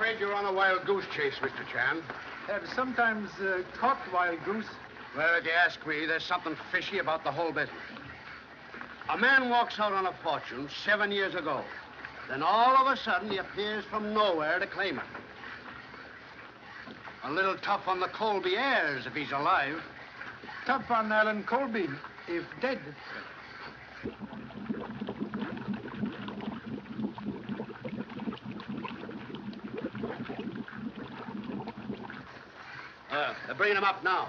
afraid you're on a wild goose chase, Mr. Chan. Have sometimes caught wild goose. Well, if you ask me, there's something fishy about the whole business. A man walks out on a fortune 7 years ago. Then all of a sudden, he appears from nowhere to claim it. A little tough on the Colby heirs if he's alive. Tough on Alan Colby, if dead. They're bringing him up now.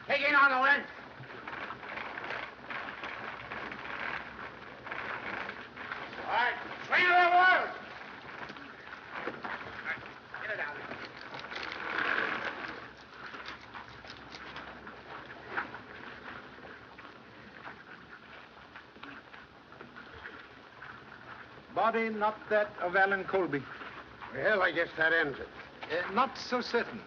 Taking on the lens. All right, swing it over. All right, get it down. Body not that of Alan Colby. Well, I guess that ends it. Not so certain.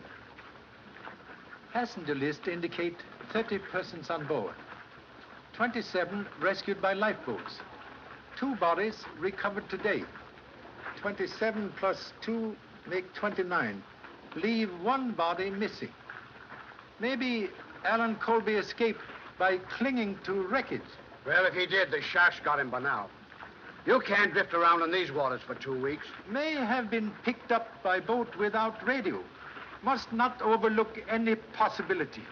Passenger list indicate 30 persons on board. 27 rescued by lifeboats. 2 bodies recovered today. 27 plus 2 make 29. Leave 1 body missing. Maybe Alan Colby escaped by clinging to wreckage. Well, if he did, the sharks got him by now. You can't drift around in these waters for 2 weeks. May have been picked up by boat without radio. Must not overlook any possibility.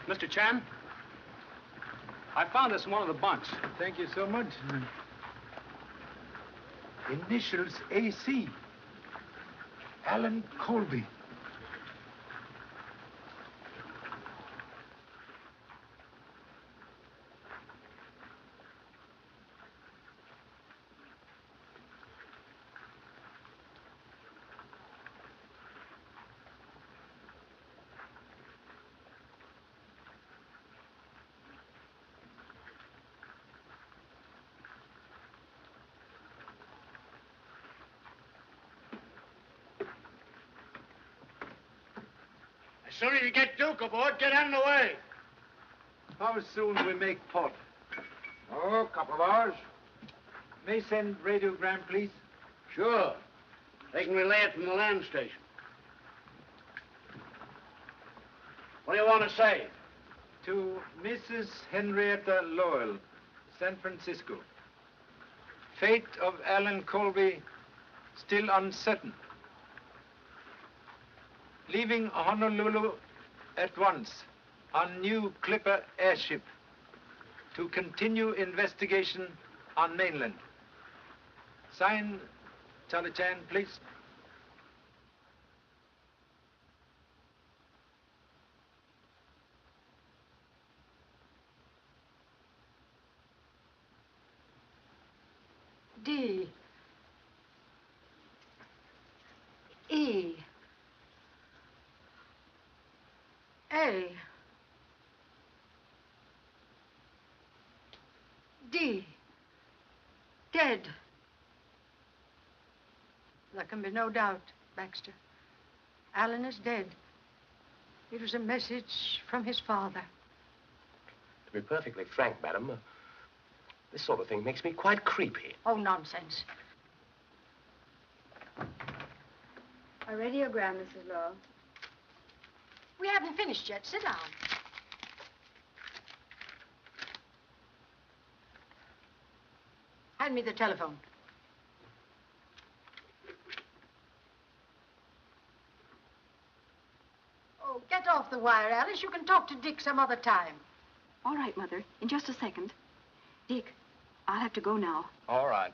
Mr. Chan, I found this in one of the bunks. Thank you so much. Initials AC. Alan Colby. As soon as you get Duke aboard, get out of the way. How soon we make port? Oh, a couple of hours. May send radiogram, please. Sure. They can relay it from the land station. What do you want to say? To Mrs. Henrietta Lowell, San Francisco. Fate of Alan Colby still uncertain. Leaving Honolulu at once on new Clipper airship to continue investigation on mainland. Sign, Charlie Chan, please. D. E. A. D. Dead. There can be no doubt, Baxter. Alan is dead. It was a message from his father. To be perfectly frank, madam, this sort of thing makes me quite creepy. Oh, nonsense. A radiogram, Mrs. Lowell. We haven't finished yet. Sit down. Hand me the telephone. Oh, get off the wire, Alice. You can talk to Dick some other time. All right, Mother. In just a second. Dick, I'll have to go now. All right.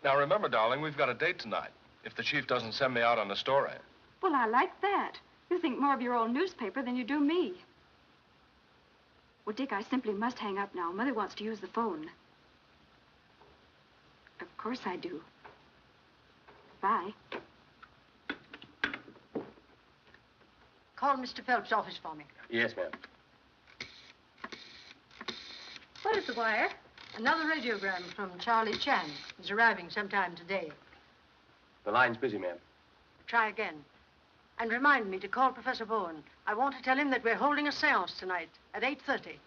Now, remember, darling, we've got a date tonight. If the chief doesn't send me out on a story. Well, I like that. You think more of your old newspaper than you do me. Well, Dick, I simply must hang up now. Mother wants to use the phone. Of course I do. Bye. Call Mr. Phelps' office for me. Yes, ma'am. What is the wire? Another radiogram from Charlie Chan. He's arriving sometime today. The line's busy, ma'am. Try again. And remind me to call Professor Bowen. I want to tell him that we're holding a seance tonight at 8:30.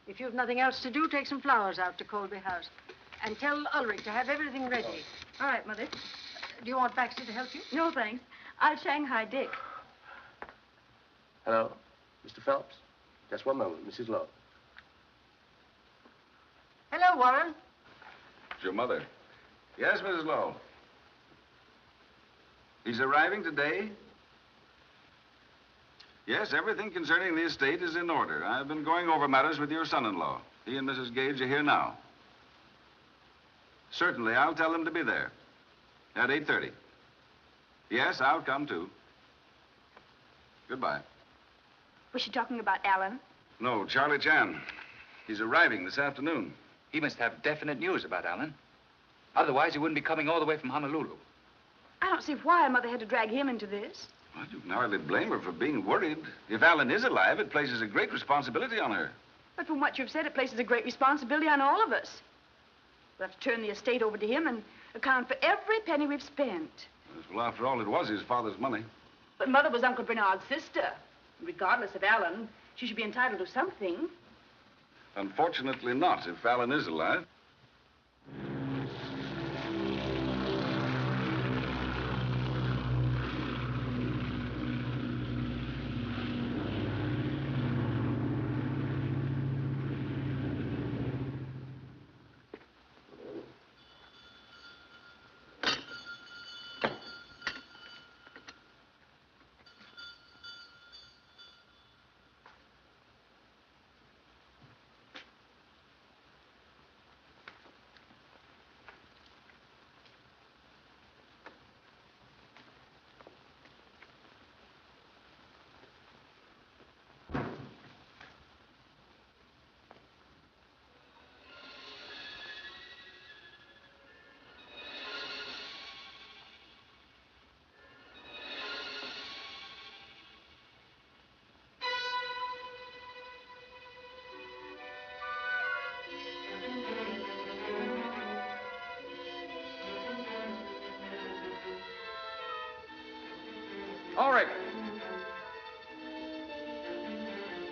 If you've nothing else to do, take some flowers out to Colby House. And tell Ulrich to have everything ready. All right, Mother. Do you want Baxter to help you? No, thanks. I'll Shanghai Dick. Hello, Mr. Phelps? Just one moment, Mrs. Lowe. Hello, Warren. It's your mother. Yes, Mrs. Lowe. He's arriving today? Yes, everything concerning the estate is in order. I've been going over matters with your son-in-law. He and Mrs. Gage are here now. Certainly, I'll tell them to be there at 8:30. Yes, I'll come too. Goodbye. Was she talking about Alan? No, Charlie Chan. He's arriving this afternoon. He must have definite news about Alan. Otherwise, he wouldn't be coming all the way from Honolulu. I don't see why Mother had to drag him into this. Well, you can hardly blame her for being worried. If Alan is alive, it places a great responsibility on her. But from what you've said, it places a great responsibility on all of us. We'll have to turn the estate over to him and account for every penny we've spent. Yes, well, after all, it was his father's money. But Mother was Uncle Bernard's sister. Regardless of Alan, she should be entitled to something. Unfortunately not, if Alan is alive. Ulrich!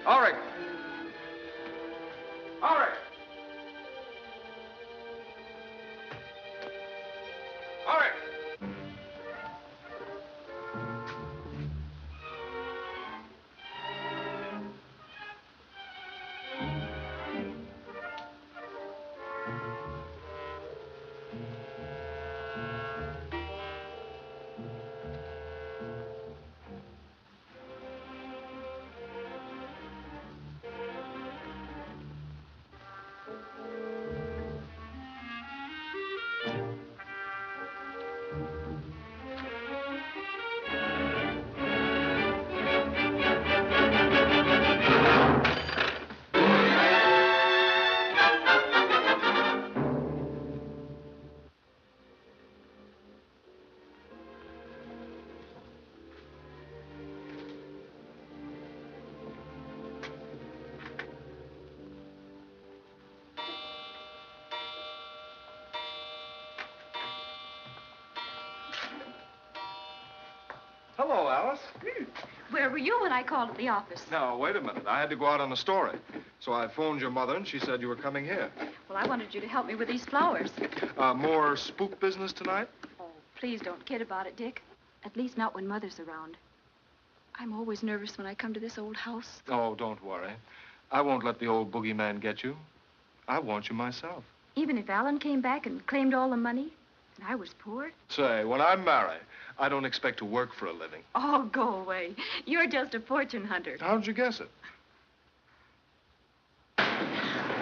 Ulrich! Ulrich! Ulrich! Hello, Alice. Where were you when I called at the office? Now, wait a minute. I had to go out on a story. So I phoned your mother, and she said you were coming here. Well, I wanted you to help me with these flowers. More spook business tonight? Oh, please don't kid about it, Dick. At least not when Mother's around. I'm always nervous when I come to this old house. Oh, don't worry. I won't let the old boogeyman get you. I want you myself. Even if Alan came back and claimed all the money, and I was poor? Say, when I marry, I don't expect to work for a living. Oh, go away. You're just a fortune hunter. How'd you guess it?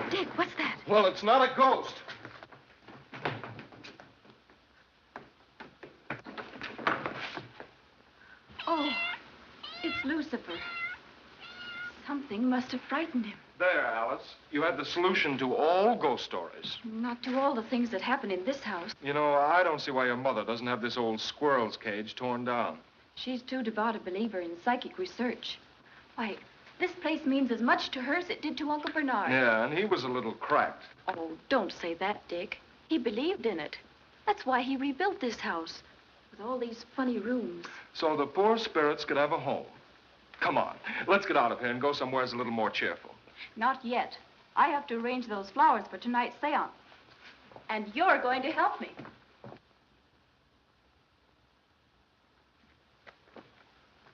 Dick, what's that? Well, it's not a ghost. Oh, it's Lucifer. Something must have frightened him. There, Alice. You had the solution to all ghost stories. Not to all the things that happen in this house. You know, I don't see why your mother doesn't have this old squirrel's cage torn down. She's too devout a believer in psychic research. Why, this place means as much to her as it did to Uncle Bernard. Yeah, and he was a little cracked. Oh, don't say that, Dick. He believed in it. That's why he rebuilt this house, with all these funny rooms. So the poor spirits could have a home. Come on, let's get out of here and go somewhere that's a little more cheerful. Not yet. I have to arrange those flowers for tonight's seance. And you're going to help me.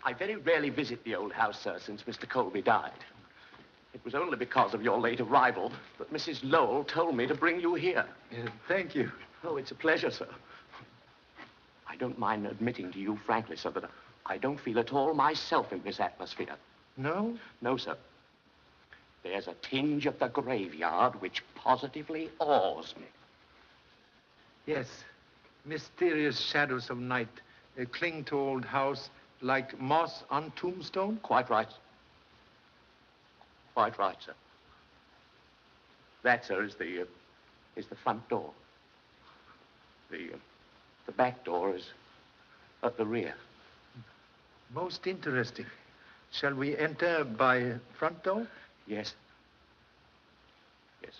I very rarely visit the old house, sir, since Mr. Colby died. It was only because of your late arrival that Mrs. Lowell told me to bring you here. Thank you. Oh, it's a pleasure, sir. I don't mind admitting to you frankly, sir, that I don't feel at all myself in this atmosphere. No? No, sir. There's a tinge of the graveyard which positively awes me. Yes. Mysterious shadows of night cling to old house like moss on tombstone? Quite right. Quite right, sir. That, sir, is the front door. The back door is at the rear. Most interesting. Shall we enter by front door? Yes. Yes.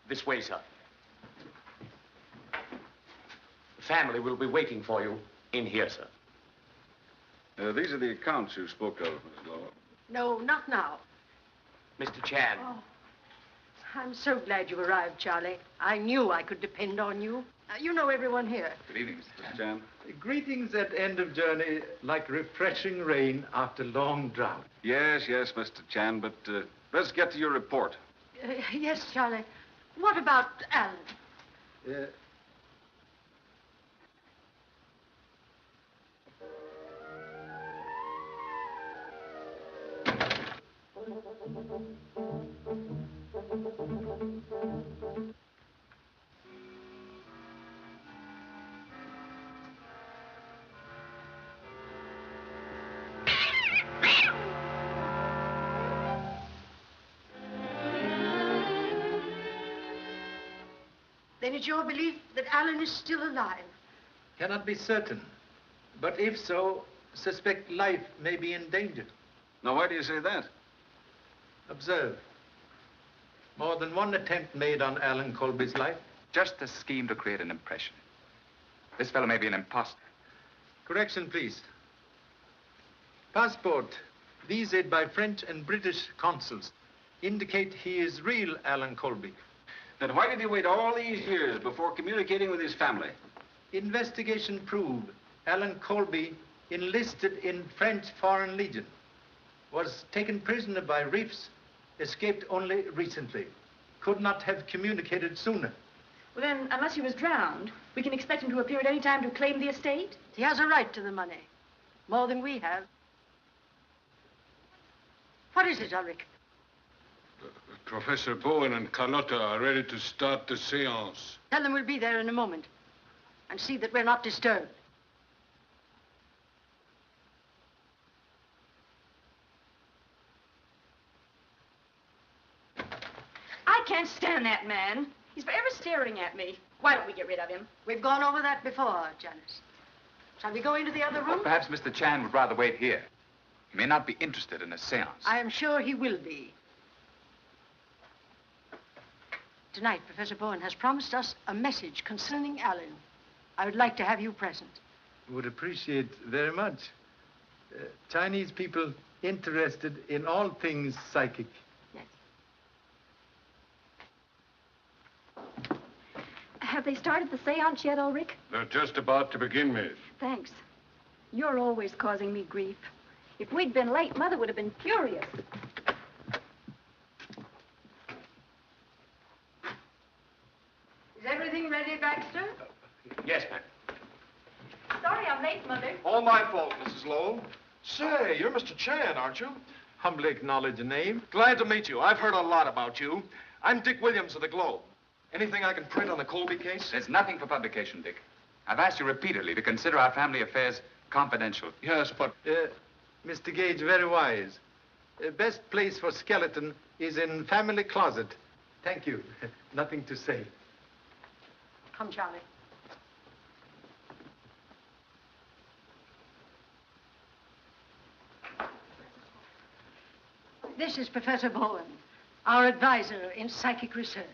This way, sir. The family will be waiting for you in here, sir. These are the accounts you spoke of, Miss Lowell. No, not now. Mr. Chan. Oh, I'm so glad you arrived, Charlie. I knew I could depend on you. You know everyone here. Good evening, Mr. Mr. Chan. Greetings at end of journey, like refreshing rain after long drought. Yes, Mr. Chan, but let's get to your report. Yes, Charlie. What about Alan? Then it's your belief that Alan is still alive? Cannot be certain. But if so, suspect life may be in danger. Now, why do you say that? Observe. More than one attempt made on Alan Colby's life. Just a scheme to create an impression. This fellow may be an imposter. Correction, please. Passport, visaed by French and British consuls, indicate he is real Alan Colby. Then why did he wait all these years before communicating with his family? Investigation prove Alan Colby enlisted in French Foreign Legion, was taken prisoner by reefs, escaped only recently. Could not have communicated sooner. Well, then, unless he was drowned, we can expect him to appear at any time to claim the estate? He has a right to the money. More than we have. What is it, Ulrich? Professor Bowen and Carlotta are ready to start the seance. Tell them we'll be there in a moment. And see that we're not disturbed. I can't stand that man. He's forever staring at me. Why don't we get rid of him? We've gone over that before, Janice. Shall we go into the other Well, room? perhaps Mr. Chan would rather wait here. He may not be interested in a seance. I am sure he will be. Tonight, Professor Bowen has promised us a message concerning Alan. I would like to have you present. Would appreciate very much. Chinese people interested in all things psychic. Yes. Have they started the seance yet, Ulrich? They're just about to begin, miss. Thanks. You're always causing me grief. If we'd been late, Mother would have been furious. Is everything ready, Baxter? Yes, ma'am. Sorry I'm late, Mother. All my fault, Mrs. Lowell. Say, you're Mr. Chan, aren't you? Humbly acknowledge a name. Glad to meet you. I've heard a lot about you. I'm Dick Williams of the Globe. Anything I can print on the Colby case? There's nothing for publication, Dick. I've asked you repeatedly to consider our family affairs confidential. Yes, but... Mr. Gage, very wise. Best place for skeleton is in family closet. Thank you. Nothing to say. Come, Charlie. This is Professor Bowen, our advisor in psychic research.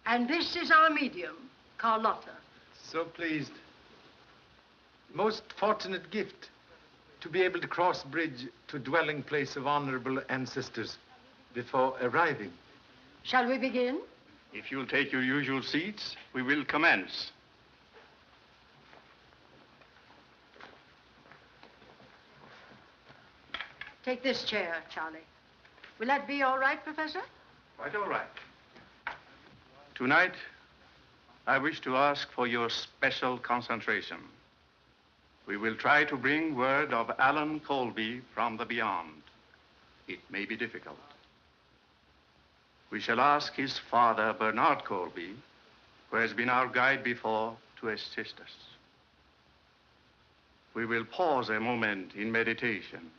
And this is our medium, Carlotta. So pleased. Most fortunate gift to be able to cross bridge to dwelling place of honorable ancestors before arriving. Shall we begin? If you'll take your usual seats, we will commence. Take this chair, Charlie. Will that be all right, Professor? Quite all right. Tonight, I wish to ask for your special concentration. We will try to bring word of Alan Colby from the beyond. It may be difficult. We shall ask his father, Bernard Colby, who has been our guide before, to assist us. We will pause a moment in meditation.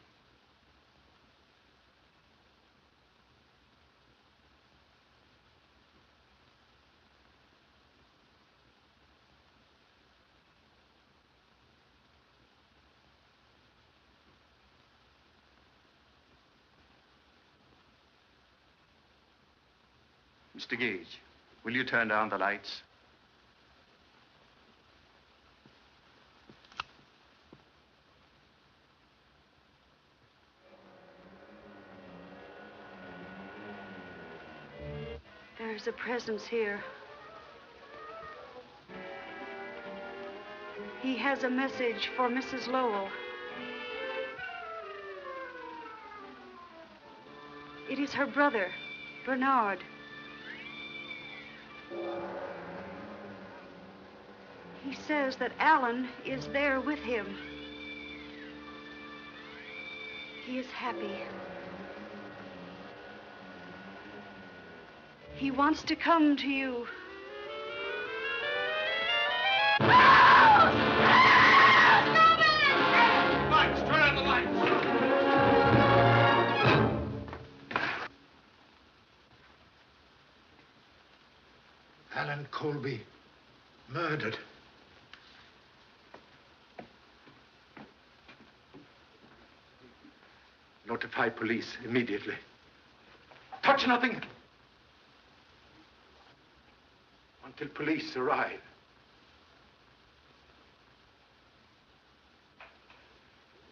Mr. Gage, will you turn down the lights? There's a presence here. He has a message for Mrs. Lowell. It is her brother, Bernard. He says that Alan is there with him. He is happy. He wants to come to you. Lights! Turn on the lights! Alan Colby, murdered. Notify police immediately. Touch nothing until police arrive.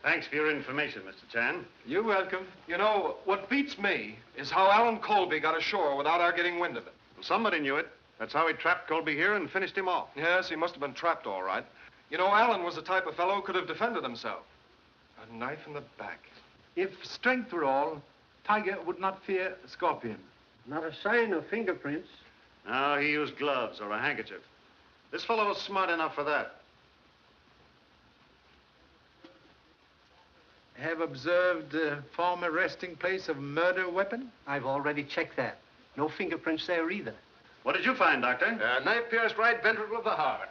Thanks for your information, Mr. Chan. You're welcome. You know, what beats me is how Alan Colby got ashore without our getting wind of it. Well, somebody knew it. That's how he trapped Colby here and finished him off. Yes, he must have been trapped all right. You know, Alan was the type of fellow who could have defended himself. A knife in the back. If strength were all, Tiger would not fear Scorpion. Not a sign of fingerprints. No, he used gloves or a handkerchief. This fellow was smart enough for that. Have observed former resting place of murder weapon? I've already checked that. No fingerprints there either. What did you find, Doctor? Knife pierced right ventricle of the heart.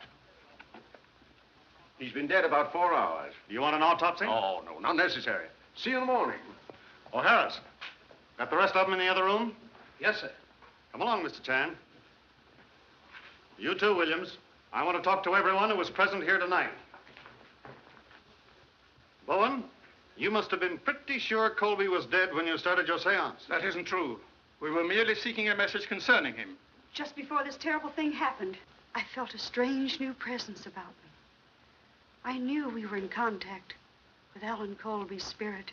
He's been dead about 4 hours. Do you want an autopsy? Oh, no, not necessary. See you in the morning. Oh, Harris, got the rest of them in the other room? Yes, sir. Come along, Mr. Chan. You too, Williams. I want to talk to everyone who was present here tonight. Bowen, you must have been pretty sure Colby was dead when you started your seance. That isn't true. We were merely seeking a message concerning him. Just before this terrible thing happened, I felt a strange new presence about me. I knew we were in contact with Alan Colby's spirit.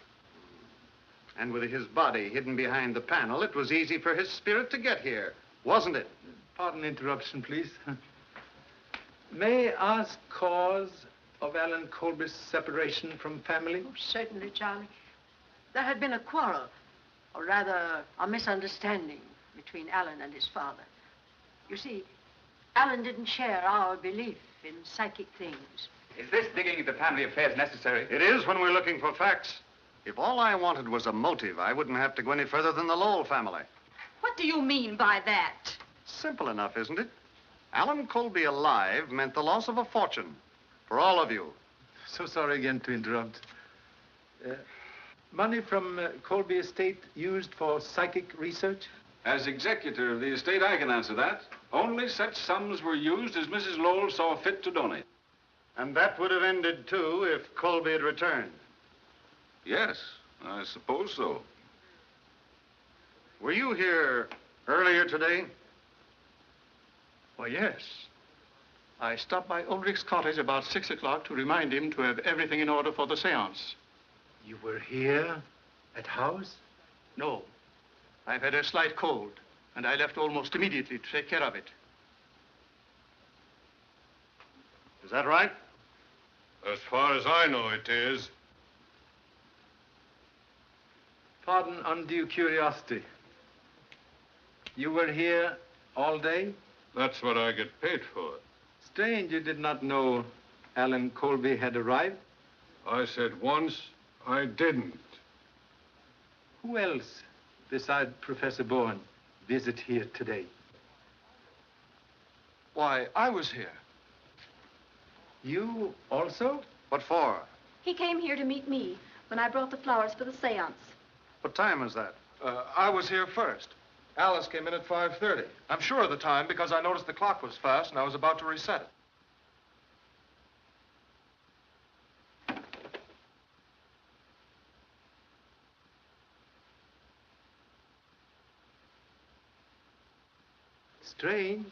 And with his body hidden behind the panel, it was easy for his spirit to get here, wasn't it? Pardon interruption, please. May I ask cause of Alan Colby's separation from family? Oh, certainly, Charlie. There had been a quarrel, or rather, a misunderstanding between Alan and his father. You see, Alan didn't share our belief in psychic things. Is this digging into family affairs necessary? It is when we're looking for facts. If all I wanted was a motive, I wouldn't have to go any further than the Lowell family. What do you mean by that? Simple enough, isn't it? Alan Colby alive meant the loss of a fortune for all of you. So sorry again to interrupt. Money from Colby estate used for psychic research? As executor of the estate, I can answer that. Only such sums were used as Mrs. Lowell saw fit to donate. And that would have ended, too, if Colby had returned. Yes, I suppose so. Were you here earlier today? Why, yes. I stopped by Ulrich's cottage about 6 o'clock to remind him to have everything in order for the seance. You were here at house? No. I've had a slight cold, and I left almost immediately to take care of it. Is that right? As far as I know, it is. Pardon undue curiosity. You were here all day? That's what I get paid for. Strange you did not know Alan Colby had arrived. I said once I didn't. Who else, beside Professor Bowen, visit here today? Why, I was here. You also? What for? He came here to meet me when I brought the flowers for the seance. What time is that? I was here first. Alice came in at 5:30. I'm sure of the time because I noticed the clock was fast and I was about to reset it. Strange.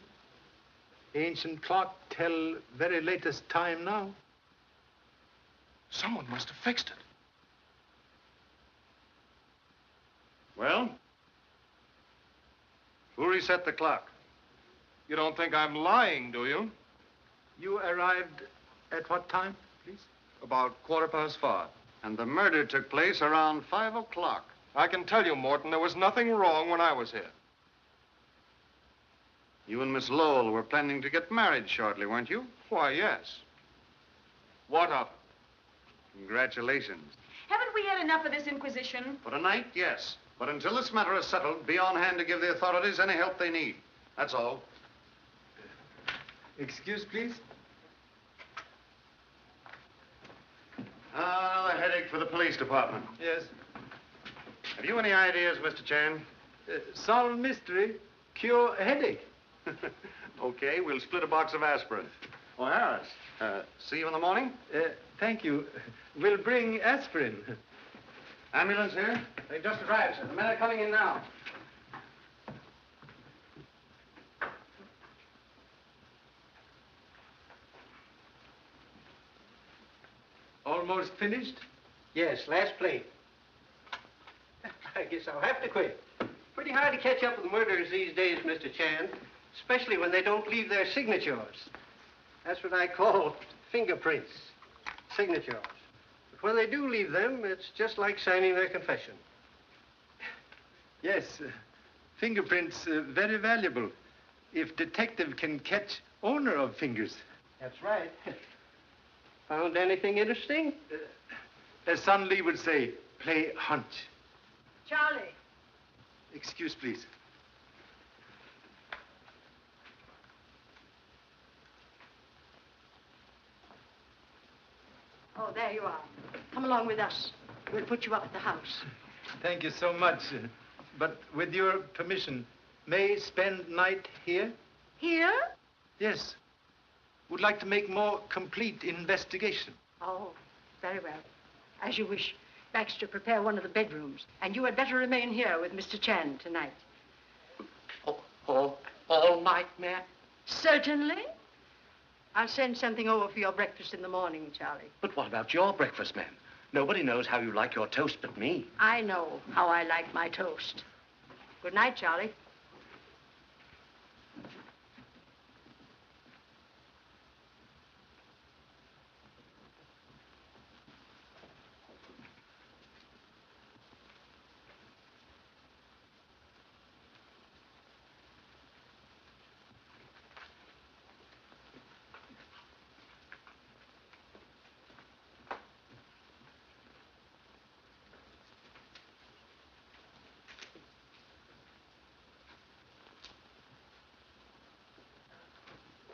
Ancient clock tell very latest time now. Someone must have fixed it. Well? Who reset the clock? You don't think I'm lying, do you? You arrived at what time, please? About 5:15. And the murder took place around 5 o'clock. I can tell you, Morton, there was nothing wrong when I was here. You and Miss Lowell were planning to get married shortly, weren't you? Why, yes. What of it? Congratulations. Haven't we had enough of this inquisition? For tonight, yes. But until this matter is settled, be on hand to give the authorities any help they need. That's all. Excuse, please. Another headache for the police department. Yes. Have you any ideas, Mr. Chan? Solve mystery, cure headache. Okay, we'll split a box of aspirin. Oh, Harris, see you in the morning? Thank you. We'll bring aspirin. Ambulance here? They've just arrived, sir. The men are coming in now. Almost finished? Yes, last plate. I guess I'll have to quit. Pretty hard to catch up with murderers these days, Mr. Chan, especially when they don't leave their signatures. That's what I call fingerprints, signatures. But when they do leave them, it's just like signing their confession. Yes, fingerprints very valuable if detective can catch owner of fingers. That's right. Found anything interesting? As Son Lee would say, play hunch. Charlie. Excuse, please. Oh, there you are. Come along with us. We'll put you up at the house. Thank you so much. But with your permission, may spend night here? Here? Yes. Would like to make more complete investigation. Oh, very well. As you wish. Baxter, prepare one of the bedrooms. And you had better remain here with Mr. Chan tonight. All night, ma'am? Certainly. I'll send something over for your breakfast in the morning, Charlie. But what about your breakfast, ma'am? Nobody knows how you like your toast but me. I know how I like my toast. Good night, Charlie.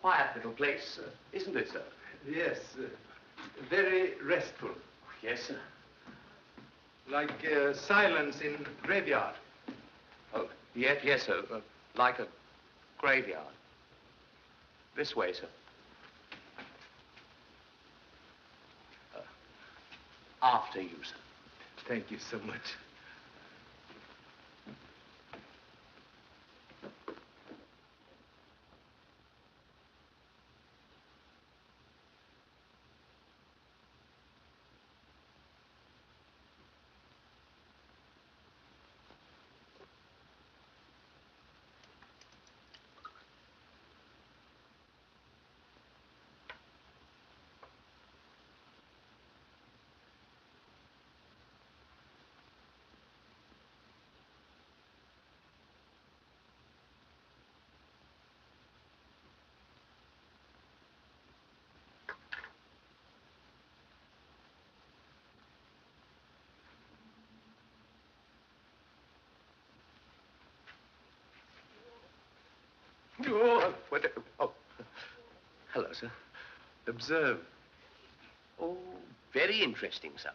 quiet little place, isn't it, sir? Yes, very restful. Yes, sir. Like silence in graveyard. Oh, yes, sir. Like a graveyard. This way, sir. After you, sir. Thank you so much. Oh, oh. Hello, sir. Observe. Oh, very interesting, sir.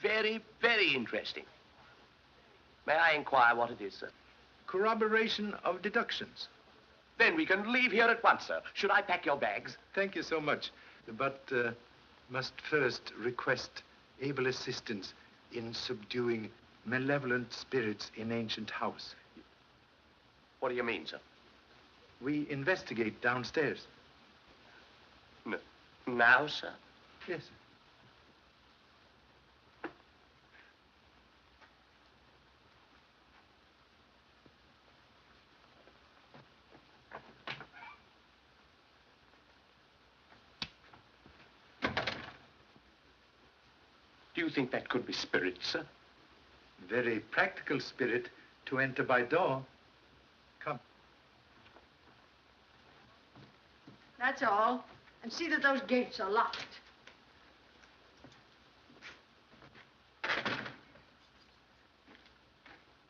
Very, very interesting. May I inquire what it is, sir? Corroboration of deductions. Then we can leave here at once, sir. Should I pack your bags? Thank you so much. But must first request able assistance in subduing malevolent spirits in ancient house. What do you mean, sir? We investigate downstairs. No. Now, sir? Yes, sir. Do you think that could be spirits, sir? Very practical spirit to enter by door. Come. That's all. And see that those gates are locked.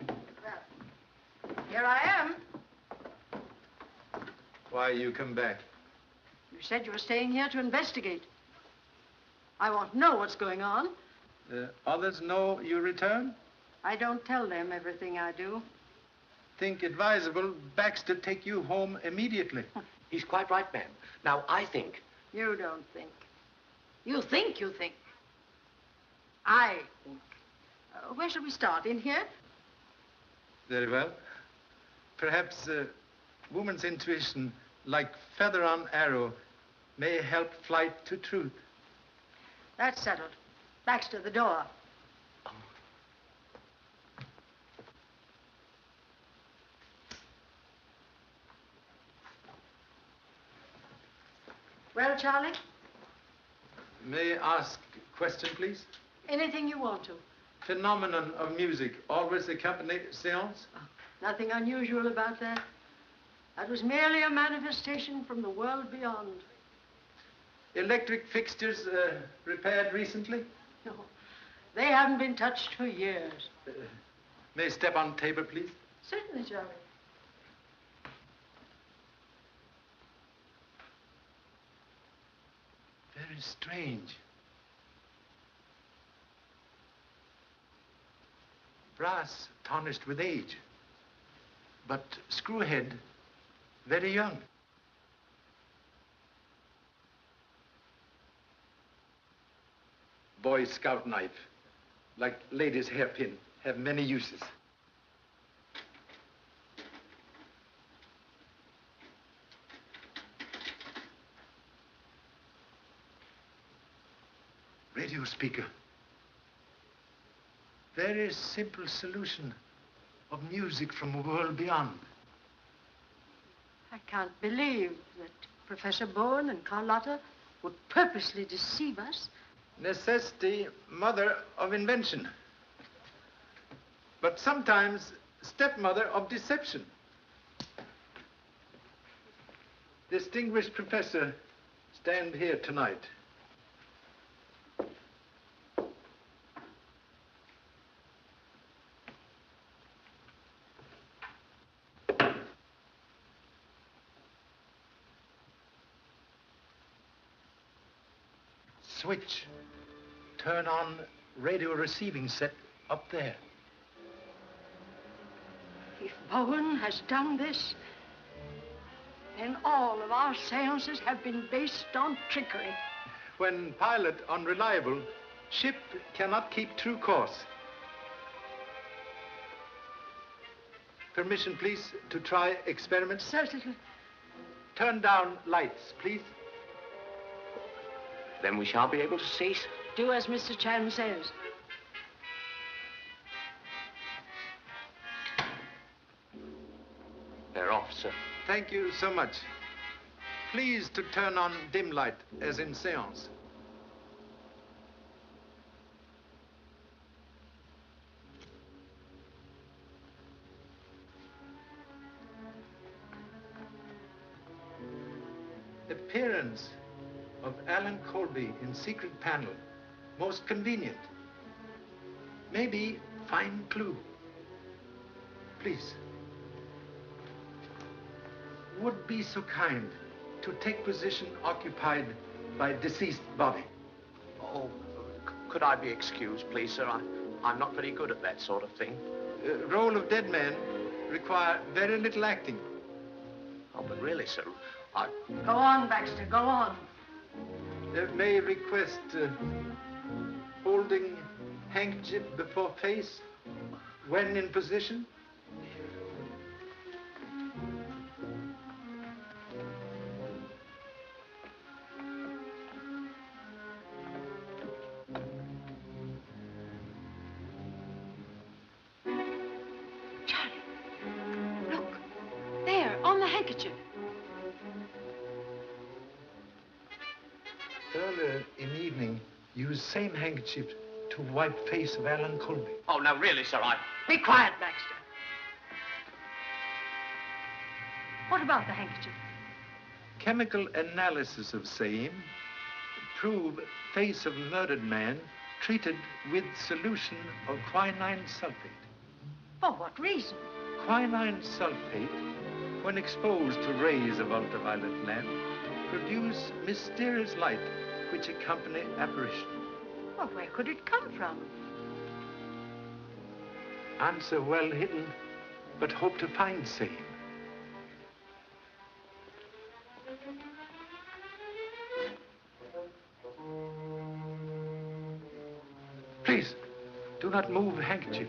Well, here I am. Why you come back? You said you were staying here to investigate. I want to know what's going on. Others know you return? I don't tell them everything I do. Think advisable Baxter take you home immediately. He's quite right, ma'am. Now, I think... You don't think. You think you think. I think. Where shall we start? In here? Very well. Perhaps woman's intuition, like feather on arrow, may help flight to truth. That's settled. Baxter, the door. Well, Charlie? May I ask a question, please? Anything you want to. Phenomenon of music always accompany seance? Nothing unusual about that. That was merely a manifestation from the world beyond. Electric fixtures repaired recently? No, they haven't been touched for years. May I step on table, please? Certainly, Charlie. Very strange. Brass tarnished with age, but screwhead very young. Boy Scout knife, like ladies' hairpin, have many uses. Radio speaker. Very simple solution of music from a world beyond. I can't believe that Professor Bowen and Carlotta would purposely deceive us. Necessity, mother of invention. But sometimes stepmother of deception. Distinguished professor, stand here tonight. switch. Turn on radio receiving set up there. If Bowen has done this, then all of our seances have been based on trickery. When pilot unreliable, ship cannot keep true course. Permission, please, to try experiment? Certainly. Turn down lights, please. Then we shall be able to see. Do as Mr. Chan says. They're off, sir. Thank you so much. Please to turn on dim light, as in seance. Appearance of Alan Colby in secret panel. Most convenient. Maybe fine clue. Please. Would be so kind to take position occupied by deceased body. Oh, could I be excused, please, sir? I'm not very good at that sort of thing. Role of dead man require very little acting. Oh, but really, sir, Go on, Baxter, go on. May request holding handkerchief before face when in position. Charlie, look, there, on the handkerchief. Earlier in evening, used same handkerchief to wipe face of Alan Colby. Oh, now, really, sir, Be quiet, Baxter. What about the handkerchief? Chemical analysis of same prove face of murdered man treated with solution of quinine sulfate. For what reason? Quinine sulfate, when exposed to rays of ultraviolet lamp, produce mysterious light which accompany apparition. Well, where could it come from? Answer well hidden, but hope to find same. Please, do not move handkerchief.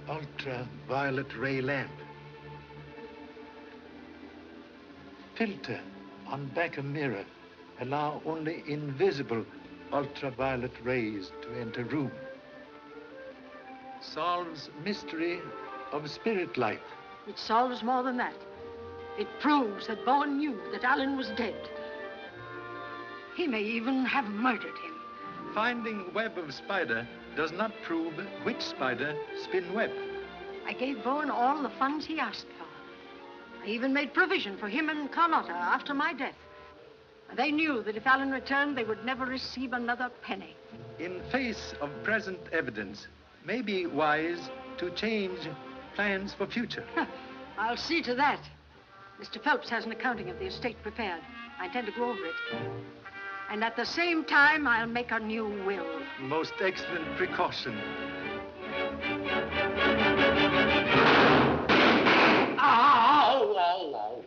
Ultraviolet ray lamp. Filter on back of mirror allow only invisible ultraviolet rays to enter room. Solves mystery of spirit life. It solves more than that. It proves that Bowen knew that Alan was dead. He may even have murdered him. Finding web of spider does not prove which spider spin web. I gave Bowen all the funds he asked for. I even made provision for him and Carlotta after my death. And they knew that if Alan returned, they would never receive another penny. In face of present evidence, may be wise to change plans for future. I'll see to that. Mr. Phelps has an accounting of the estate prepared. I intend to go over it. And at the same time, I'll make a new will. Most excellent precaution. Ow, ow, ow.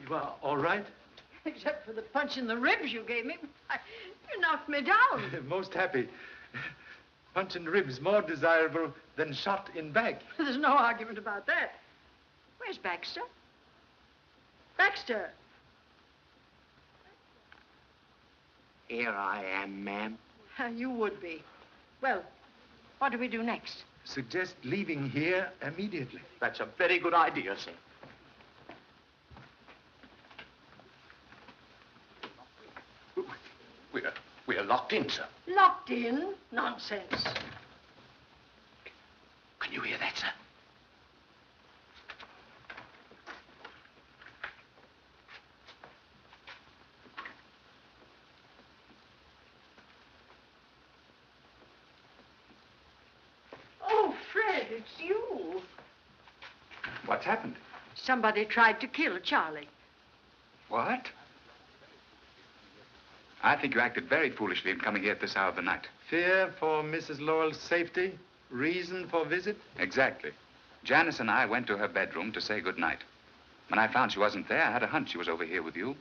You are all right? Except for the punch in the ribs you gave me. You knocked me down. Most happy. Punch in ribs more desirable than shot in back. There's no argument about that. Where's Baxter? Baxter! Here I am, ma'am. You would be. Well, what do we do next? Suggest leaving here immediately. That's a very good idea, sir. We're locked in, sir. Locked in? Nonsense. Can you hear that, sir? Oh, Fred, it's you. What's happened? Somebody tried to kill Charlie. What? I think you acted very foolishly in coming here at this hour of the night. Fear for Mrs. Lowell's safety? Reason for visit? Exactly. Janice and I went to her bedroom to say goodnight. When I found she wasn't there, I had a hunch she was over here with you.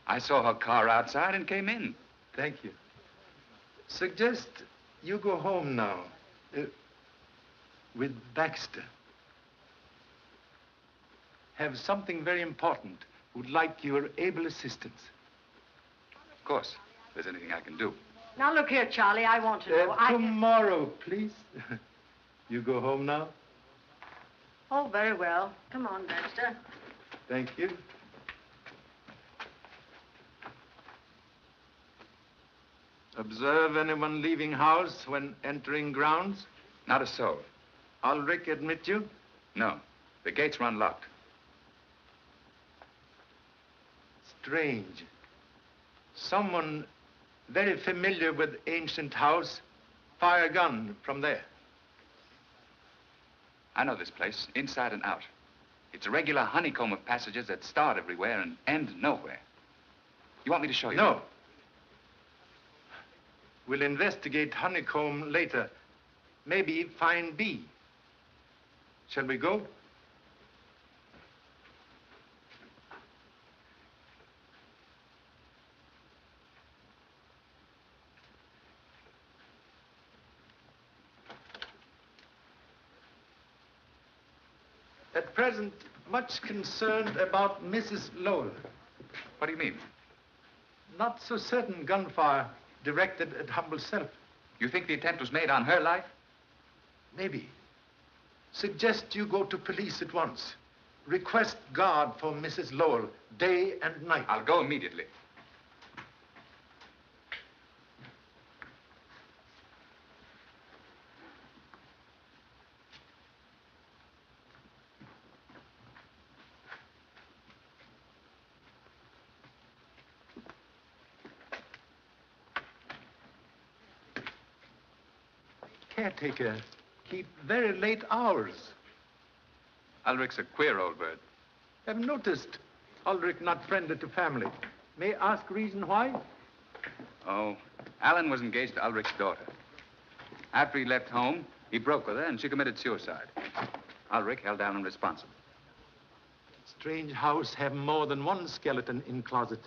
I saw her car outside and came in. Thank you. Suggest you go home now. With Baxter. Have something very important. Would like your able assistance. Of course, if there's anything I can do. Now, look here, Charlie, I want to know. Tomorrow, please. You go home now? Oh, very well. Come on, Baxter. Thank you. Observe anyone leaving house when entering grounds? Not a soul. Ulrich admit you? No. The gates were unlocked. Strange. Someone very familiar with ancient house fire a gun from there. I know this place, inside and out. It's a regular honeycomb of passages that start everywhere and end nowhere. You want me to show you? No. We'll investigate honeycomb later. Maybe find B. Shall we go? At present, much concerned about Mrs. Lowell. What do you mean? Not so certain gunfire directed at humble self. You think the attempt was made on her life? Maybe. Suggest you go to police at once. Request guard for Mrs. Lowell, day and night. I'll go immediately. Caretaker, keep very late hours. Ulrich's a queer old bird. I've noticed Ulrich not friendly to family. May I ask reason why? Oh, Alan was engaged to Ulrich's daughter. After he left home, he broke with her and she committed suicide. Ulrich held Alan responsible. Strange house have more than one skeleton in closet.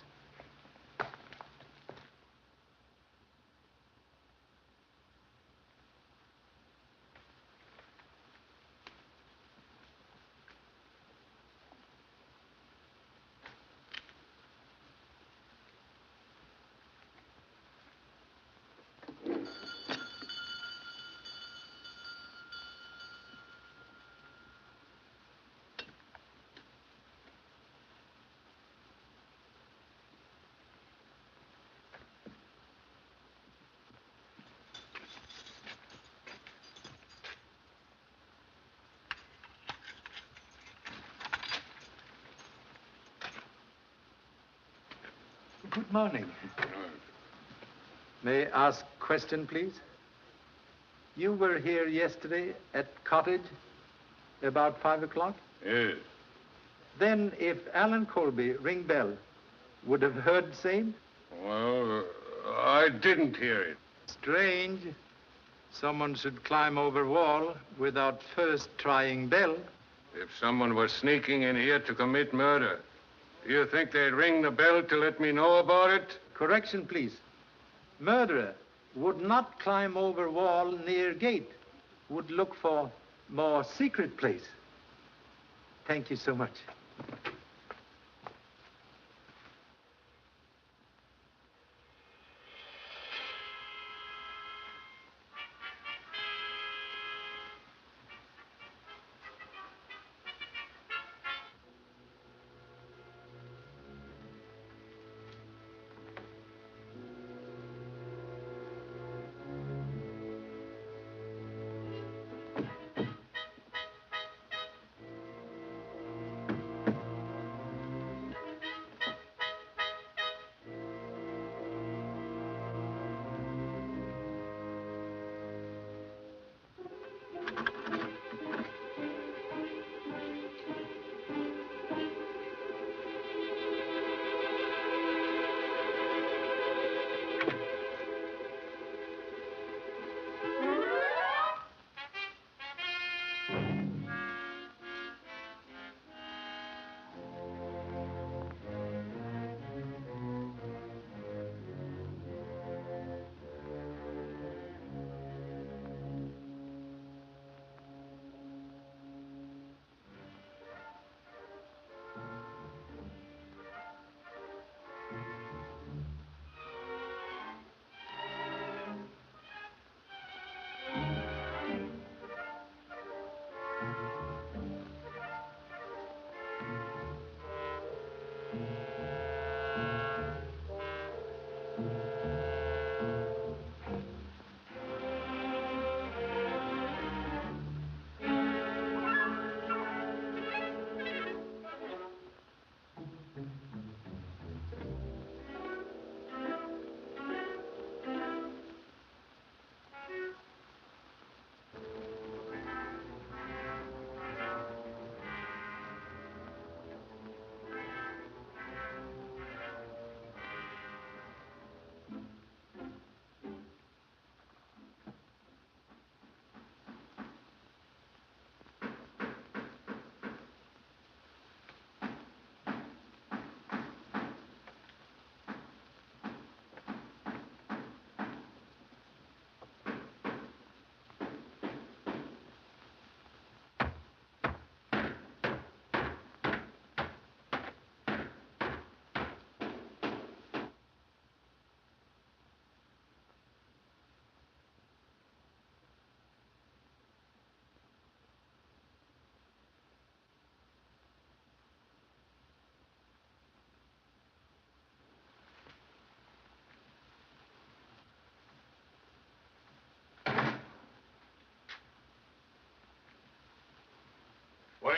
Good morning. May I ask a question, please? You were here yesterday at cottage about 5 o'clock? Yes. Then if Alan Colby ring bell, would have heard same? Well, I didn't hear it. Strange. Someone should climb over wall without first trying bell. If someone were sneaking in here to commit murder, do you think they'd ring the bell to let me know about it? Correction, please. Murderer would not climb over wall near gate. Would look for more secret place. Thank you so much.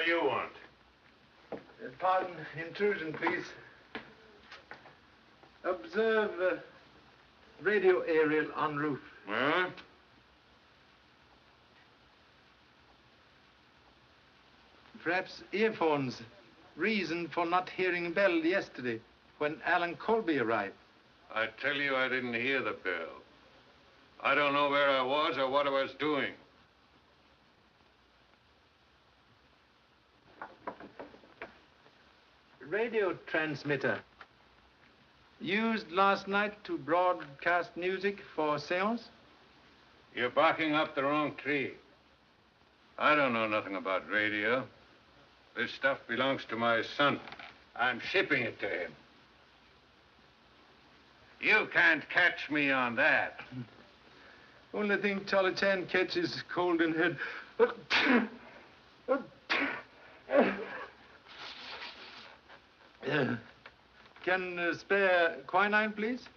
do you want? Pardon, intrusion, please. Observe radio aerial en route. Huh? Perhaps earphones. Reason for not hearing bell yesterday when Alan Colby arrived. I tell you, I didn't hear the bell. I don't know where I was or what I was doing. Radio transmitter. Used last night to broadcast music for seance? You're barking up the wrong tree. I don't know nothing about radio. This stuff belongs to my son. I'm shipping it to him. You can't catch me on that. Only thing Charlie Chan catches cold in head. Can spare quinine, please?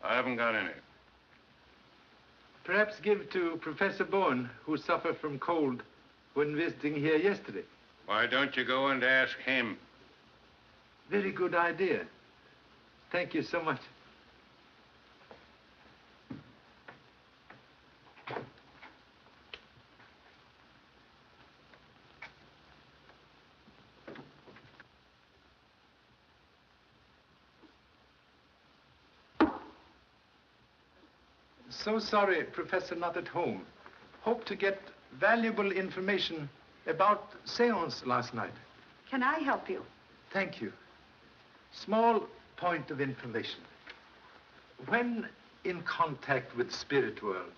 I haven't got any. Perhaps give to Professor Bowen, who suffered from cold when visiting here yesterday. Why don't you go and ask him? Very good idea. Thank you so much. So sorry, Professor not at home. Hope to get valuable information about seance last night. Can I help you? Thank you. Small point of information. When in contact with spirit world,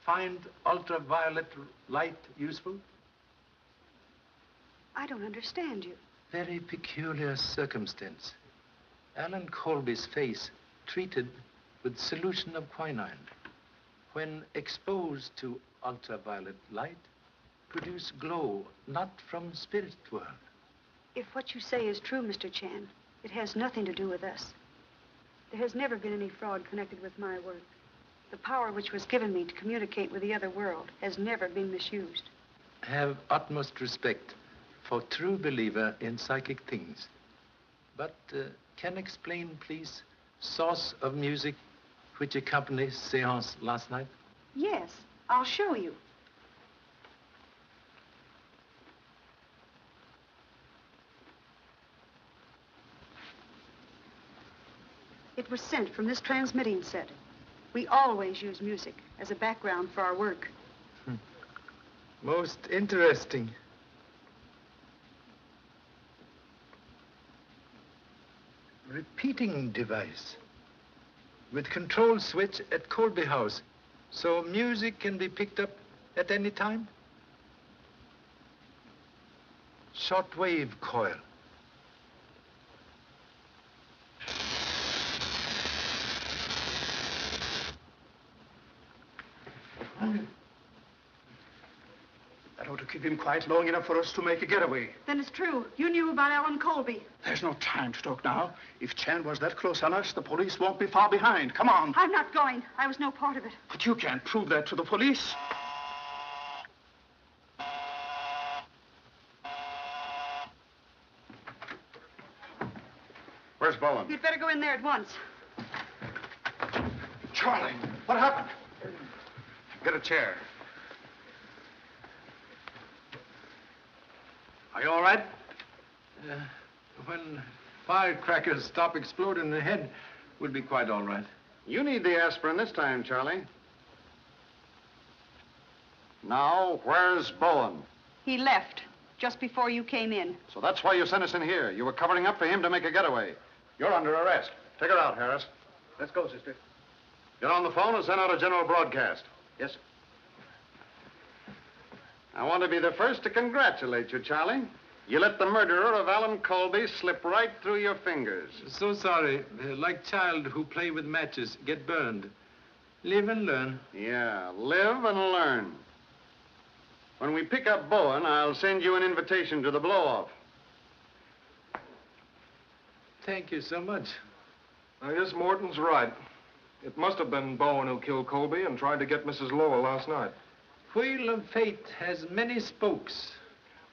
find ultraviolet light useful? I don't understand you. Very peculiar circumstance. Alan Colby's face treated with solution of quinine, when exposed to ultraviolet light, produce glow not from spirit world. If what you say is true, Mr. Chan, it has nothing to do with us. There has never been any fraud connected with my work. The power which was given me to communicate with the other world has never been misused. Have utmost respect for true believer in psychic things. But can explain, please, source of music which accompanies seance last night? Yes, I'll show you. It was sent from this transmitting set. We always use music as a background for our work. Most interesting. Repeating device with control switch at Colby House, so music can be picked up at any time. Shortwave coil. That ought to keep him quiet long enough for us to make a getaway. Then it's true. You knew about Alan Colby. There's no time to talk now. If Chan was that close on us, the police won't be far behind. Come on. I'm not going. I was no part of it. But you can't prove that to the police. Where's Bowen? You'd better go in there at once. Charlie, what happened? Get a chair. Are you all right? When firecrackers stop exploding in the head, we'll be quite all right. You need the aspirin this time, Charlie. Now, where's Bowen? He left just before you came in. So that's why you sent us in here. You were covering up for him to make a getaway. You're under arrest. Take her out, Harris. Let's go, sister. Get on the phone and send out a general broadcast. Yes, sir. I want to be the first to congratulate you, Charlie. You let the murderer of Alan Colby slip right through your fingers. So sorry. Like child who play with matches, get burned. Live and learn. Yeah, live and learn. When we pick up Bowen, I'll send you an invitation to the blow-off. Thank you so much. I guess Morton's right. It must have been Bowen who killed Colby and tried to get Mrs. Lowell last night. Wheel of fate has many spokes.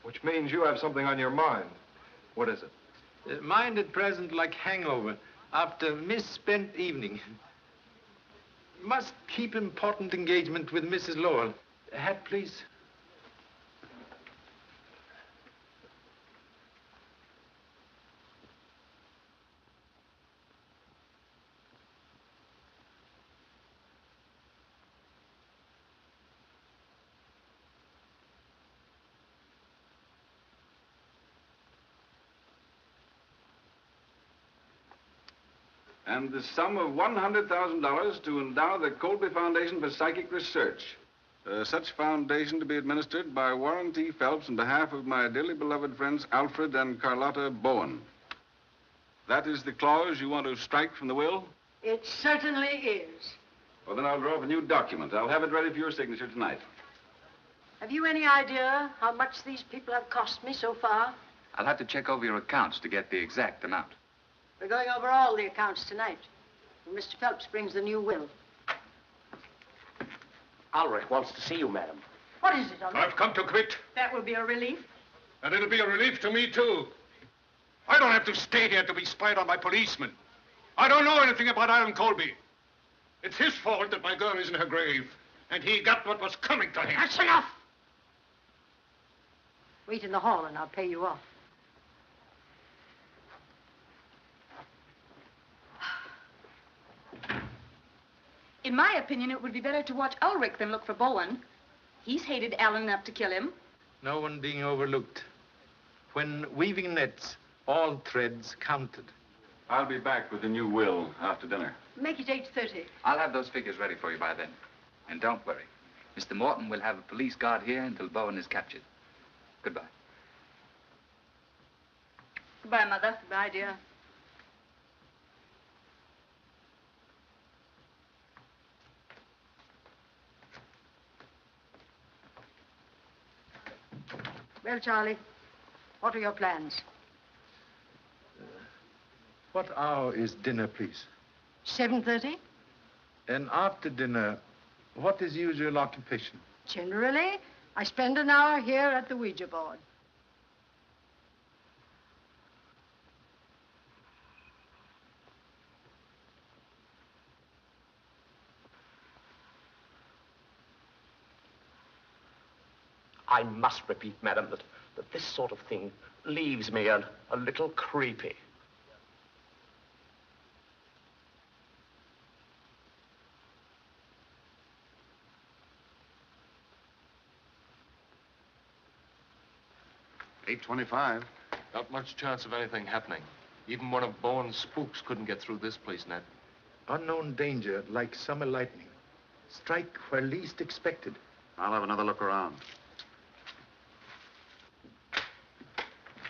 Which means you have something on your mind. What is it? Mind at present like hangover after misspent evening. Must keep important engagement with Mrs. Lowell. Hat, please. And the sum of $100,000 to endow the Colby Foundation for Psychic Research. Such foundation to be administered by Warren T. Phelps on behalf of my dearly beloved friends Alfred and Carlotta Bowen. That is the clause you want to strike from the will? It certainly is. Well, then I'll draw up a new document. I'll have it ready for your signature tonight. Have you any idea how much these people have cost me so far? I'll have to check over your accounts to get the exact amount. We're going over all the accounts tonight. And Mr. Phelps brings the new will. Ulrich wants to see you, madam. What is it, Ulrich? I've come to quit, That will be a relief. and it'll be a relief to me, too. I don't have to stay here to be spied on by policemen. I don't know anything about Alan Colby. It's his fault that my girl is in her grave, and he got what was coming to him. That's enough! Wait in the hall and I'll pay you off. In my opinion, it would be better to watch Ulrich than look for Bowen. He's hated Alan enough to kill him. No one being overlooked. When weaving nets, all threads counted. I'll be back with the new will after dinner. Make it 8:30. I'll have those figures ready for you by then. And don't worry. Mr. Morton will have a police guard here until Bowen is captured. Goodbye. Goodbye, Mother. Goodbye, dear. Well, Charlie, what are your plans? What hour is dinner, please? 7:30? And after dinner, what is usual occupation? Generally, I spend an hour here at the Ouija board. I must repeat, madam, that this sort of thing leaves me a little creepy. $8.25. Not much chance of anything happening. Even one of Bowen's spooks couldn't get through this place, Ned. Unknown danger, like summer lightning. Strike where least expected. I'll have another look around.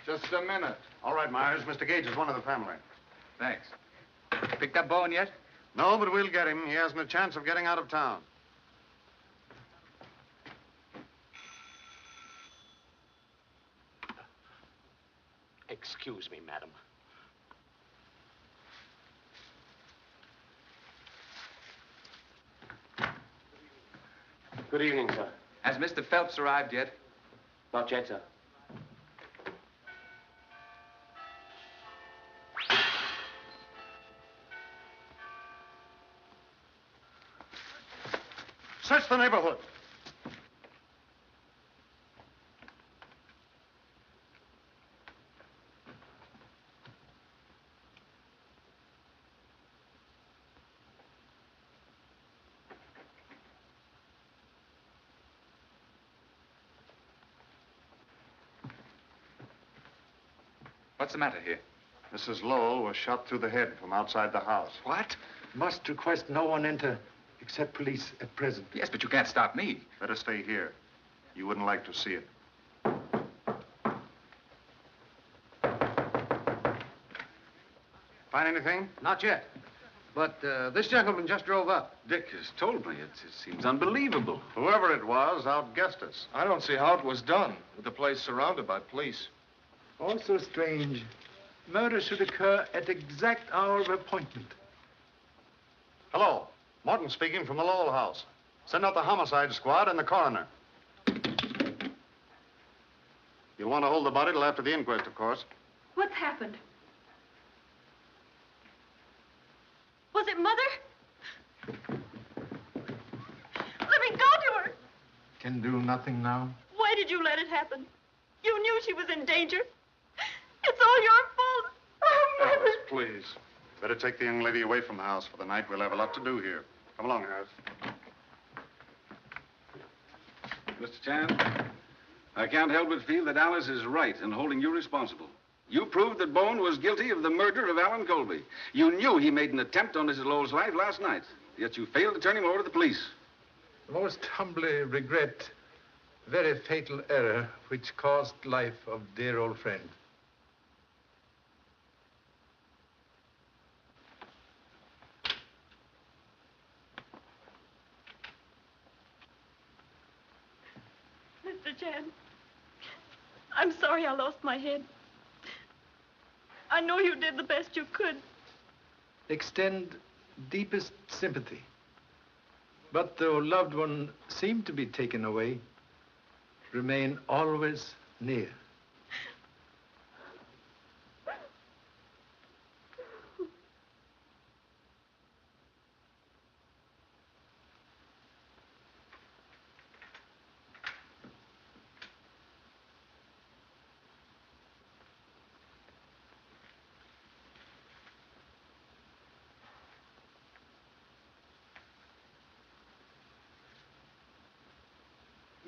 Just a minute. All right, Myers. Mr. Gage is one of the family. Thanks. Picked up Bowen yet? No, but we'll get him. He hasn't a chance of getting out of town. Excuse me, madam. Good evening, sir. Has Mr. Phelps arrived yet? Not yet, sir. Search the neighborhood. What's the matter here? Mrs. Lowell was shot through the head from outside the house. What? Must request no one enter except police at present. Yes, but you can't stop me. Better stay here. You wouldn't like to see it. Find anything? Not yet. But this gentleman just drove up. Dick has told me. It seems unbelievable. Whoever it was outguessed us. I don't see how it was done, with the place surrounded by police. Also strange. Murder should occur at exact hour of appointment. Hello. Morton speaking from the Lowell house. Send out the homicide squad and the coroner. You'll want to hold the body till after the inquest, of course. What's happened? Was it Mother? Let me go to her. Can do nothing now. Why did you let it happen? You knew she was in danger. It's all your fault. Oh, Mother. Alice, please. Better take the young lady away from the house for the night. We'll have a lot to do here. Come along, Harris. Mr. Chan, I can't help but feel that Alice is right in holding you responsible. You proved that Bowen was guilty of the murder of Alan Colby. You knew he made an attempt on Mrs. Lowell's life last night, yet you failed to turn him over to the police. Most humbly regret very fatal error which cost life of dear old friend. Mr. Chan, I'm sorry I lost my head. I know you did the best you could. Extend deepest sympathy. But though loved one seemed to be taken away, remain always near.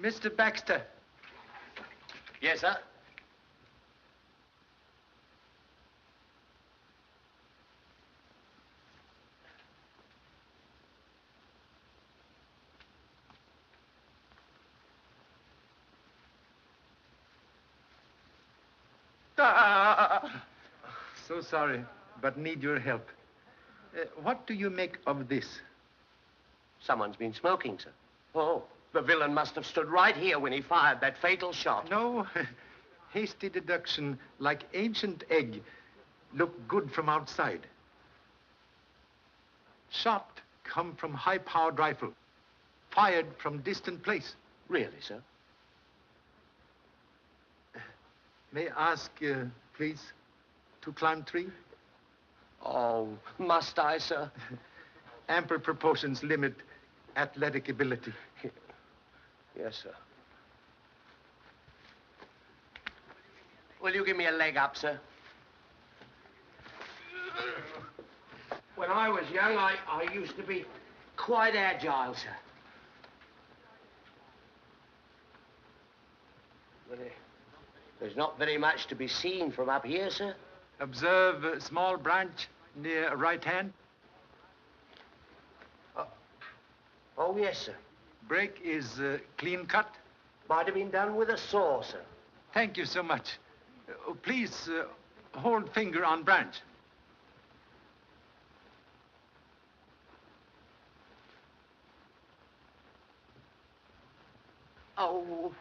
Mr. Baxter. Yes, sir? So sorry, but need your help. What do you make of this? Someone's been smoking, sir. Oh, the villain must have stood right here when he fired that fatal shot. No. Hasty deduction, like ancient egg, look good from outside. Shot come from high-powered rifle, fired from distant place. Really, sir? May I ask, please, to climb tree? Oh, must I, sir? Ample proportions limit athletic ability. Yes, sir. Will you give me a leg up, sir? When I was young, I used to be quite agile, sir. But there's not very much to be seen from up here, sir. Observe a small branch near right hand. Oh, yes, sir. Break is clean cut. Might have been done with a saw, sir. Thank you so much. Please hold finger on branch. Oh.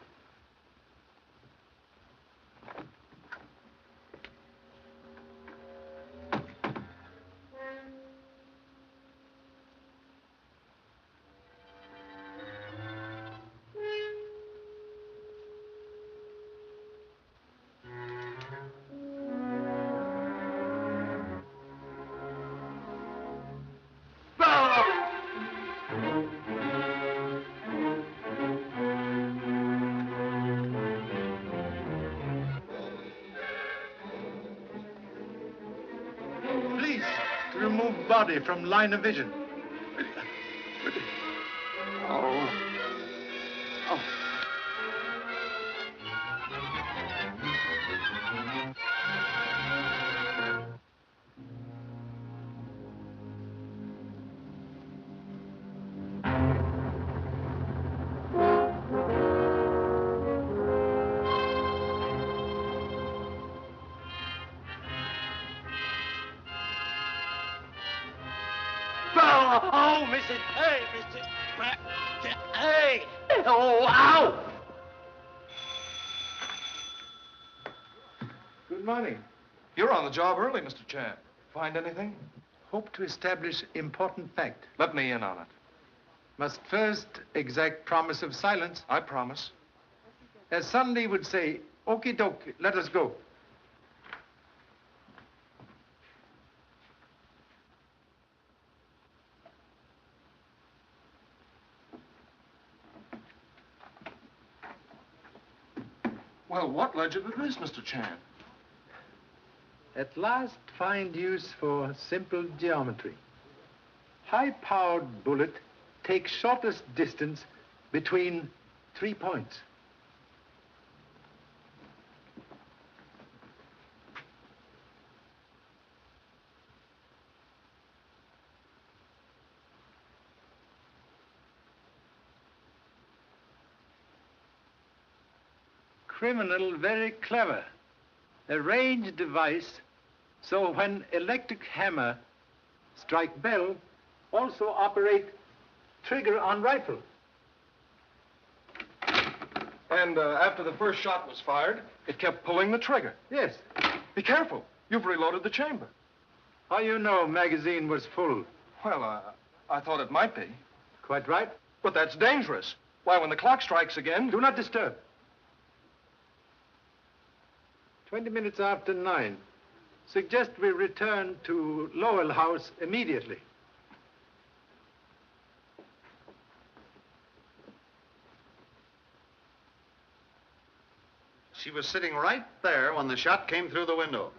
Body from line of vision. Oh. Oh. Oh, Mrs. Hey, Mrs. Hey! Oh, ow! Good morning. You're on the job early, Mr. Chan. Find anything? Hope to establish important fact. Let me in on it. Must first exact promise of silence. I promise. As Sunday would say, okie dokie, let us go. Well, what legend is this, Mr. Chan? At last find use for simple geometry. High-powered bullet takes shortest distance between 3 points. Criminal very clever. A range device, so when electric hammer strike bell, also operate trigger on rifle. And after the first shot was fired, it kept pulling the trigger. Yes. Be careful. You've reloaded the chamber. How you know magazine was full? Well, I thought it might be. Quite right. But that's dangerous. Why, when the clock strikes again... Do not disturb. 20 minutes after 9. Suggest we return to Lowell House immediately. She was sitting right there when the shot came through the window.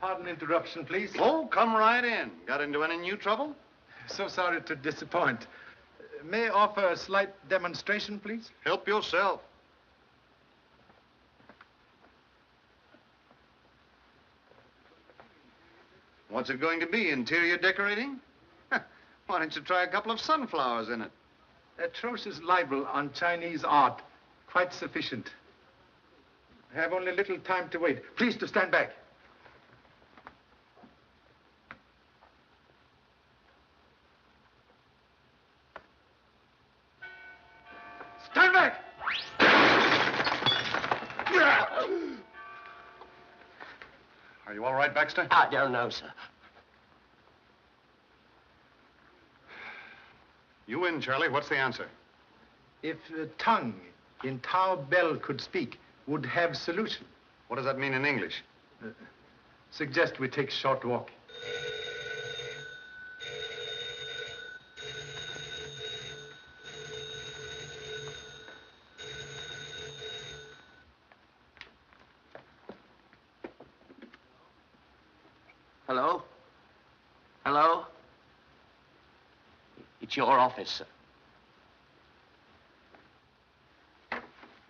Pardon interruption, please. Oh, come right in. Got into any new trouble? So sorry to disappoint. May I offer a slight demonstration, please? Help yourself. What's it going to be, interior decorating? Why don't you try a couple of sunflowers in it? Atrocious libel on Chinese art. Quite sufficient. I have only little time to wait. Please to stand back. Stand back! Are you all right, Baxter? I don't know, sir. You win, Charlie. What's the answer? If tongue in Tao Bell could speak, would have solution. What does that mean in English? Suggest we take a short walk. Hello? Hello? It's your office, sir.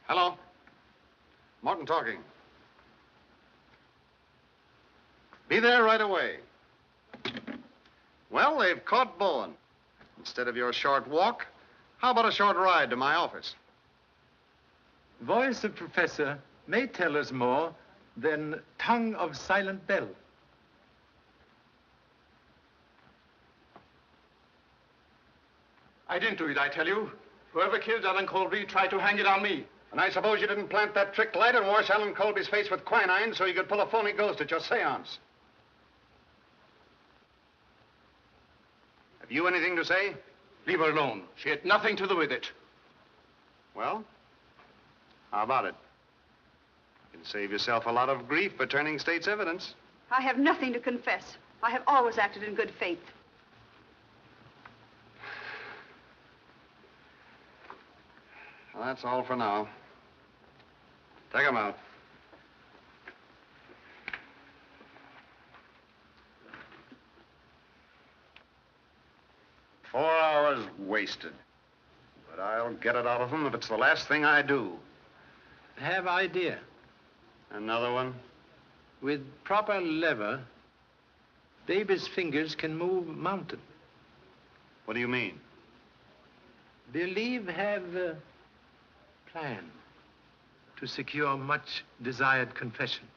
Hello? Morton talking. Be there right away. Well, they've caught Bowen. Instead of your short walk, how about a short ride to my office? Voice of professor may tell us more than tongue of silent bell. I didn't do it, I tell you. Whoever killed Alan Colby tried to hang it on me. And I suppose you didn't plant that trick light and wash Alan Colby's face with quinine so you could pull a phony ghost at your seance. Have you anything to say? Leave her alone. She had nothing to do with it. Well, how about it? You can save yourself a lot of grief by turning state's evidence. I have nothing to confess. I have always acted in good faith. Well, that's all for now. Take 'em out. "4 hours wasted. But I'll get it out of them if it's the last thing I do. Have idea. Another one? With proper lever, baby's fingers can move mountain. What do you mean? Believe have a plan to secure much desired confession.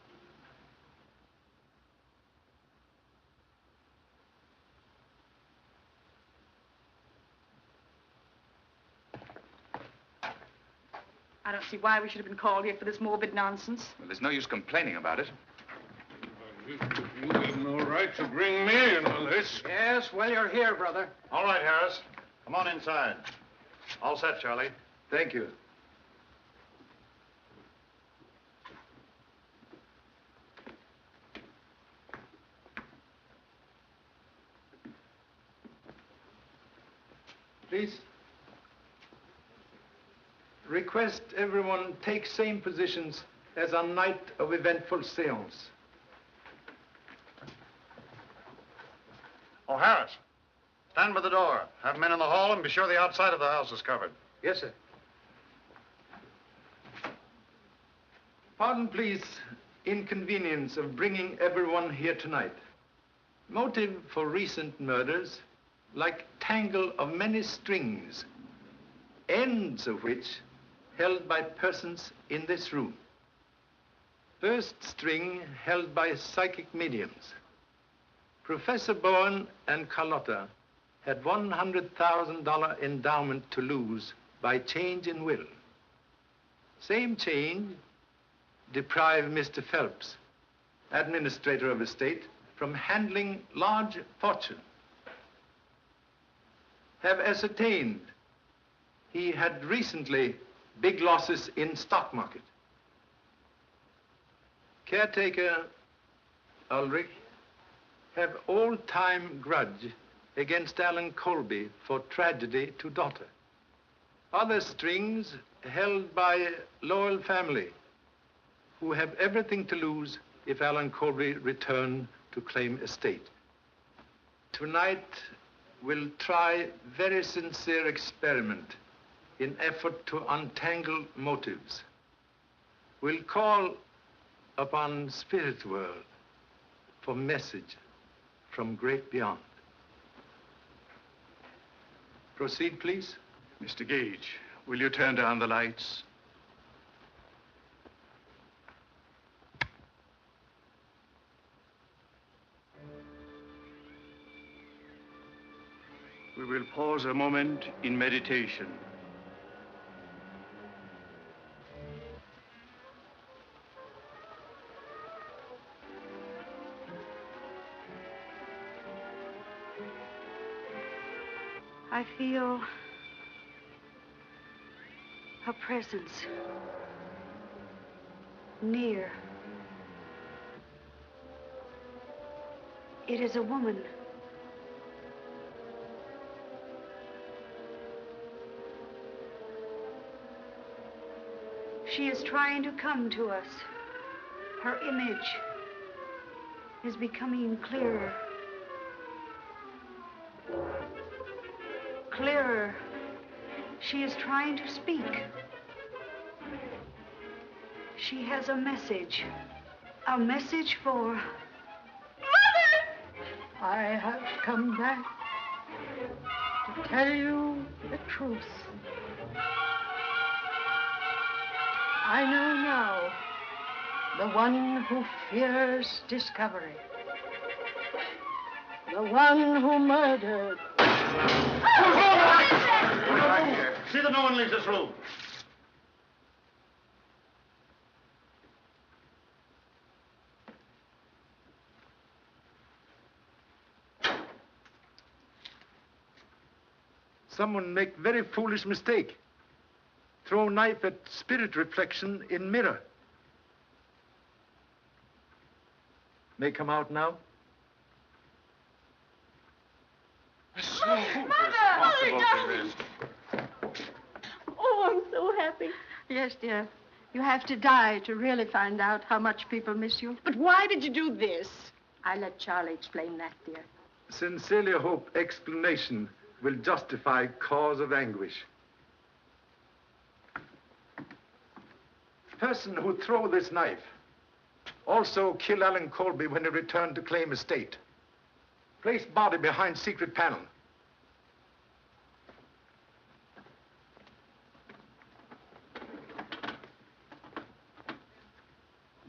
I don't see why we should have been called here for this morbid nonsense. Well, there's no use complaining about it. You have no right to bring me into this. Yes, well, you're here, brother. All right, Harris. Come on inside. All set, Charlie. Thank you. Please. Request everyone take same positions as on night of eventful seance. Oh, Harris, stand by the door. Have men in the hall and be sure the outside of the house is covered. Yes, sir. Pardon, please, inconvenience of bringing everyone here tonight. Motive for recent murders, like tangle of many strings, ends of which held by persons in this room. First string held by psychic mediums. Professor Bowen and Carlotta had $100,000 endowment to lose by change in will. Same change deprived Mr. Phelps, administrator of estate, from handling large fortune. Have ascertained he had recently big losses in stock market. Caretaker Ulrich have all-time grudge against Alan Colby for tragedy to daughter. Other strings held by Lowell family, who have everything to lose if Alan Colby return to claim estate. Tonight, we'll try very sincere experiment in effort to untangle motives. We'll call upon spirit world for message from great beyond. Proceed, please. Mr. Gage, will you turn down the lights? We will pause a moment in meditation. I feel a presence near. It is a woman. She is trying to come to us. Her image is becoming clearer. Clearer. She is trying to speak. She has a message. A message for... Mother! I have come back to tell you the truth. I know now the one who fears discovery. The one who murdered. See that no one leaves this room. Someone make very foolish mistake. Throw knife at spirit reflection in mirror. May come out now. Mother, darling! Oh, I'm so happy. Yes, dear. You have to die to really find out how much people miss you. But why did you do this? I'll let Charlie explain that, dear. Sincerely hope explanation will justify cause of anguish. Person who throw this knife also kill Alan Colby when he returned to claim estate. Place body behind secret panel.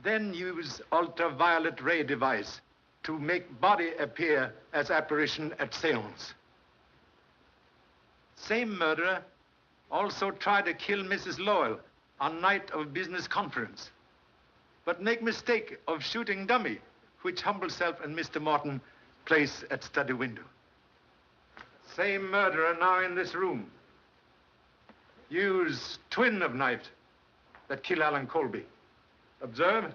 Then use ultraviolet ray device to make body appear as apparition at seance. Same murderer also tried to kill Mrs. Lowell on night of business conference, but make mistake of shooting dummy, which humble self and Mr. Morton place at study window. Same murderer now in this room. Use twin of knife that kill Alan Colby. Observe.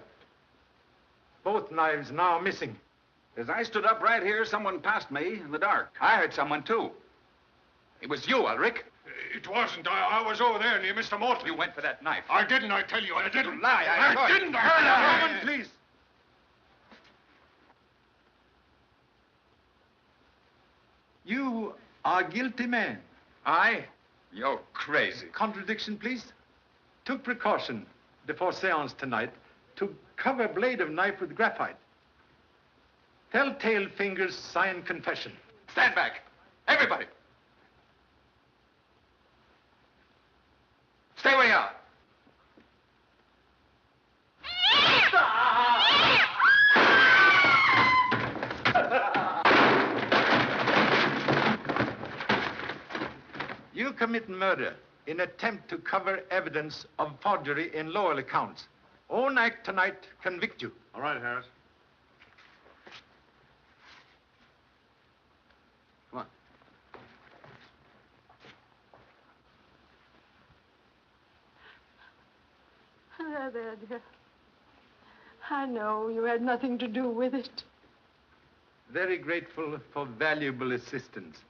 Both knives now missing. As I stood up right here, someone passed me in the dark. I heard someone, too. It was you, Ulrich. It wasn't. I was over there near Mr. Morton. You went for that knife. I didn't, I tell you. I didn't. You lie. I didn't. Woman, please. You are a guilty man. I? You're crazy. Contradiction, please. Took precaution before seance tonight to cover blade of knife with graphite. Telltale fingers sign confession. Stand back. Everybody. Stay where you are. You commit murder in attempt to cover evidence of forgery in Lowell accounts. Own act tonight convict you. All right, Harris. Come on. There, dear. I know you had nothing to do with it. Very grateful for valuable assistance.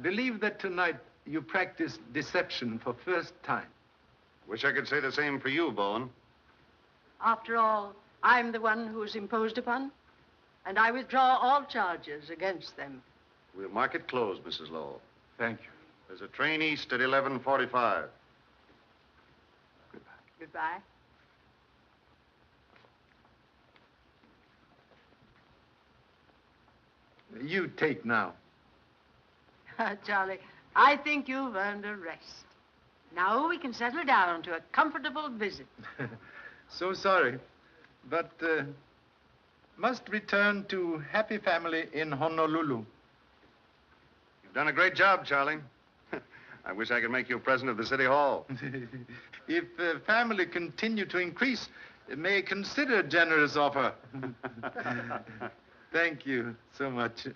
Believe that tonight you practiced deception for first time. Wish I could say the same for you, Bowen. After all, I'm the one who's imposed upon, and I withdraw all charges against them. We'll mark it closed, Mrs. Lowell. Thank you. There's a train east at 11:45. Goodbye. You take now. Charlie, I think you've earned a rest. Now we can settle down to a comfortable visit. So sorry, but must return to happy family in Honolulu. You've done a great job, Charlie. I wish I could make you president of the City Hall. If family continue to increase, may consider generous offer. Thank you so much.